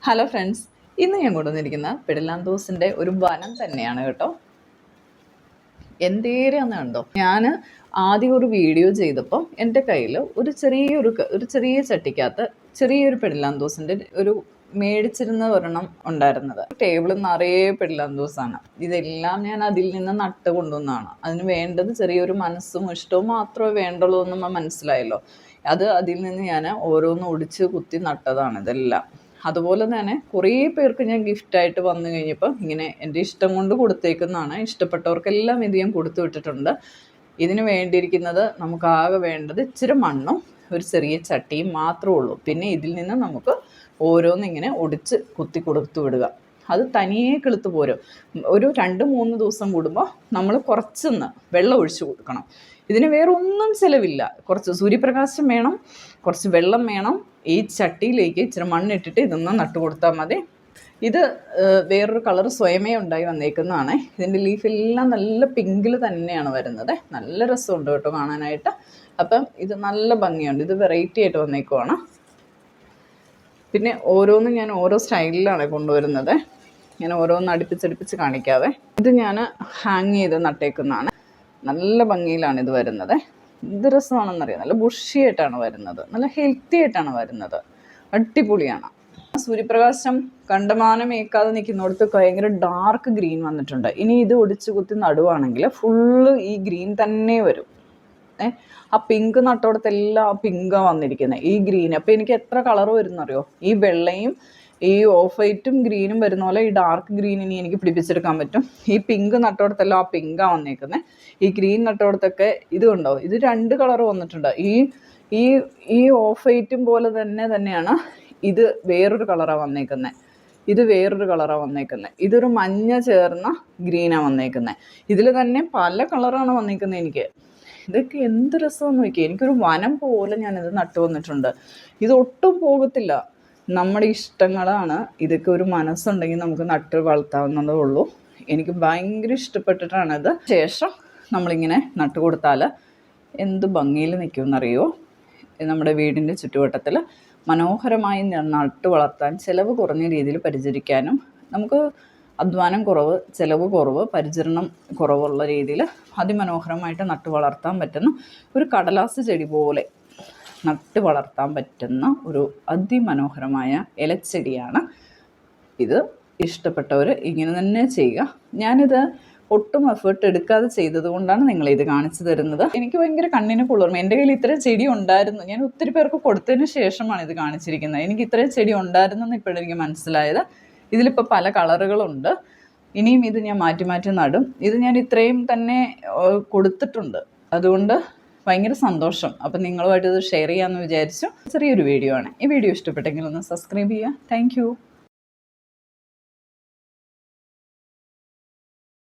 Hello friends, ഇന്ന് ഞാൻ കൊണ്ടുവന്നിരിക്കുന്ന പെടലാന്തോസിൻ്റെ ഒരു വനം തന്നെയാണ് കേട്ടോ. എന്തേരെയാന്ന് കണ്ടോ. ഞാൻ ആദ്യം ഒരു വീഡിയോ ചെയ്തപ്പോൾ എൻ്റെ കയ്യിൽ ഒരു ചെറിയ ചട്ടിക്കകത്ത് ചെറിയൊരു പെടലാന്തോസിൻ്റെ ഒരു മേടിച്ചിരുന്ന ഒരെണ്ണം ഉണ്ടായിരുന്നത്. ടേബിൾ നിറയെ പെടലാന്തോസാണ്. ഇതെല്ലാം ഞാൻ അതിൽ നിന്ന് നട്ട് കൊണ്ടുവന്നതാണ്. അതിന് വേണ്ടത് ചെറിയൊരു മനസ്സും ഇഷ്ടവും മാത്രമേ വേണ്ടുള്ളൂ എന്ന് മനസ്സിലായല്ലോ. അതിൽ നിന്ന് ഞാൻ ഓരോന്ന് ഒടിച്ച് കുത്തി നട്ടതാണ് ഇതെല്ലാം. അതുപോലെ തന്നെ കുറേ പേർക്ക് ഞാൻ ഗിഫ്റ്റായിട്ട് വന്നു കഴിഞ്ഞപ്പോൾ ഇങ്ങനെ എൻ്റെ ഇഷ്ടം കൊണ്ട് കൊടുത്തേക്കുന്നതാണ്. ഇഷ്ടപ്പെട്ടവർക്കെല്ലാം ഇത് ഞാൻ കൊടുത്തു വിട്ടിട്ടുണ്ട്. ഇതിന് വേണ്ടിയിരിക്കുന്നത് നമുക്കാകെ വേണ്ടത് ഇച്ചിരി മണ്ണും ഒരു ചെറിയ ചട്ടിയും മാത്രമേ ഉള്ളൂ. പിന്നെ ഇതിൽ നിന്ന് നമുക്ക് ഓരോന്നിങ്ങനെ ഒടിച്ച് കുത്തി കൊടുത്തു വിടുക. അത് തനിയെ കിളുത്ത് പോരും. ഒരു 2-3 ദിവസം കൂടുമ്പോൾ നമ്മൾ കുറച്ചൊന്ന് വെള്ളം ഒഴിച്ചു കൊടുക്കണം. ഇതിന് വേറെ ഒന്നും ചിലവില്ല. കുറച്ച് സൂര്യപ്രകാശം വേണം, കുറച്ച് വെള്ളം വേണം. ഈ ചട്ടിയിലേക്ക് ഇച്ചിരി മണ്ണിട്ടിട്ട് ഇതൊന്ന് നട്ടു കൊടുത്താൽ മതി. ഇത് വേറൊരു കളർ സ്വയമേ ഉണ്ടായി വന്നേക്കുന്നതാണ്. ഇതിൻ്റെ ലീഫെല്ലാം നല്ല പിങ്കിൽ തന്നെയാണ് വരുന്നത്. നല്ല രസമുണ്ട് കേട്ടോ കാണാനായിട്ട്. അപ്പം ഇത് നല്ല ഭംഗിയുണ്ട്. ഇത് വെറൈറ്റി ആയിട്ട് വന്നേക്കുവാണ്. പിന്നെ ഓരോന്നും ഞാൻ ഓരോ സ്റ്റൈലിലാണ് കൊണ്ടുവരുന്നത്. ഞാൻ ഓരോന്ന് അടുപ്പിച്ചടുപ്പിച്ച് കാണിക്കാതെ. ഇത് ഞാൻ ഹാങ് ചെയ്ത് നട്ടേക്കുന്നതാണ്. നല്ല ഭംഗിയിലാണ് ഇത് വരുന്നത്. എന്ത് രസമാണെന്നറിയാം. നല്ല ബുഷിയായിട്ടാണ് വരുന്നത്, നല്ല ഹെൽത്തി ആയിട്ടാണ് വരുന്നത്. അടിപൊളിയാണ്. സൂര്യപ്രകാശം കണ്ടമാനം ഏക്കാതെ നിൽക്കുന്നിടത്ത് ഭയങ്കര ഡാർക്ക് ഗ്രീൻ വന്നിട്ടുണ്ട്. ഇനി ഇത് ഒടിച്ചു കുത്തി നടുവാണെങ്കിൽ ഫുള്ള് ഈ ഗ്രീൻ തന്നെ വരും. ആ പിങ്ക് നട്ടോടത്തെല്ലാം ആ പിങ്കാണ് വന്നിരിക്കുന്നത്, ഈ ഗ്രീൻ. അപ്പോൾ എനിക്ക് എത്ര കളർ വരുന്നറിയോ. ഈ വെള്ളയും ഈ ഓഫ് വൈറ്റും ഗ്രീനും വരുന്ന പോലെ ഈ ഡാർക്ക് ഗ്രീൻ ഇനി എനിക്ക് പിടിപ്പിച്ചെടുക്കാൻ പറ്റും. ഈ പിങ്ക് നട്ടോടത്തെല്ലാം ആ പിങ്കാണ് വന്നേക്കുന്നത്. ഈ ഗ്രീൻ നട്ടോടത്തൊക്കെ ഇത് കണ്ടോ, ഇത് 2 കളർ വന്നിട്ടുണ്ട്. ഈ ഓഫ് വൈറ്റും പോലെ തന്നെയാണ് ഇത് വേറൊരു കളറാണ് വന്നേക്കുന്നത്. ഇത് വേറൊരു കളറാണ് വന്നേക്കുന്നത്. ഇതൊരു മഞ്ഞ ചേർന്ന ഗ്രീനാണ് വന്നേക്കുന്നത്. ഇതിൽ തന്നെ പല കളറാണ് വന്നേക്കുന്നത്. എനിക്ക് ഇതൊക്കെ എന്ത് രസമെന്ന് നോക്കി. എനിക്കൊരു വനം പോലെ ഞാനിത് നട്ടു വന്നിട്ടുണ്ട്. ഇതൊട്ടും പോകത്തില്ല. നമ്മുടെ ഇഷ്ടങ്ങളാണ്. ഇതൊക്കെ ഒരു മനസ്സുണ്ടെങ്കിൽ നമുക്ക് നട്ട് വളർത്താവുന്നതേ ഉള്ളൂ. എനിക്ക് ഭയങ്കര ഇഷ്ടപ്പെട്ടിട്ടാണിത്. ശേഷം നമ്മളിങ്ങനെ നട്ട് കൊടുത്താൽ എന്ത് ഭംഗിയിൽ നിൽക്കുമെന്നറിയോ. നമ്മുടെ വീടിൻ്റെ ചുറ്റുവട്ടത്തിൽ മനോഹരമായി നട്ട് വളർത്താൻ, ചിലവ് കുറഞ്ഞ രീതിയിൽ പരിചരിക്കാനും, നമുക്ക് അധ്വാനം കുറവ്, ചിലവ് കുറവ്, പരിചരണം കുറവുള്ള രീതിയിൽ അതിമനോഹരമായിട്ട് നട്ട് വളർത്താൻ പറ്റുന്ന ഒരു കടലാസ് ചെടി പോലെ നട്ട് വളർത്താൻ പറ്റുന്ന ഒരു അതിമനോഹരമായ ഇലച്ചെടിയാണ് ഇത്. ഇഷ്ടപ്പെട്ടവർ ഇങ്ങനെ തന്നെ ചെയ്യുക. ഞാനിത് ഒട്ടും എഫേർട്ട് എടുക്കാതെ ചെയ്തത് കൊണ്ടാണ് നിങ്ങളിത് കാണിച്ചു തരുന്നത്. എനിക്ക് ഭയങ്കര കണ്ണിന് കുളിർമ. എൻ്റെ കയ്യിൽ ഇത്രയും ചെടി ഉണ്ടായിരുന്നു. ഞാൻ ഒത്തിരി പേർക്ക് കൊടുത്തതിന് ശേഷമാണ് ഇത് കാണിച്ചിരിക്കുന്നത്. എനിക്ക് ഇത്രയും ചെടി ഉണ്ടായിരുന്നെന്ന് ഇപ്പോഴെനിക്ക് മനസ്സിലായത്. ഇതിലിപ്പോൾ പല കളറുകളുണ്ട്. ഇനിയും ഇത് ഞാൻ മാറ്റി മാറ്റി നടും. ഇത് ഞാൻ ഇത്രയും തന്നെ കൊടുത്തിട്ടുണ്ട്. അതുകൊണ്ട് ഭയങ്കര സന്തോഷം. അപ്പം നിങ്ങളുമായിട്ട് ഇത് ഷെയർ ചെയ്യാമെന്ന് വിചാരിച്ചു. ചെറിയൊരു വീഡിയോ ആണ്. ഈ വീഡിയോ ഇഷ്ടപ്പെട്ടെങ്കിൽ ഒന്ന് സബ്സ്ക്രൈബ് ചെയ്യുക. താങ്ക്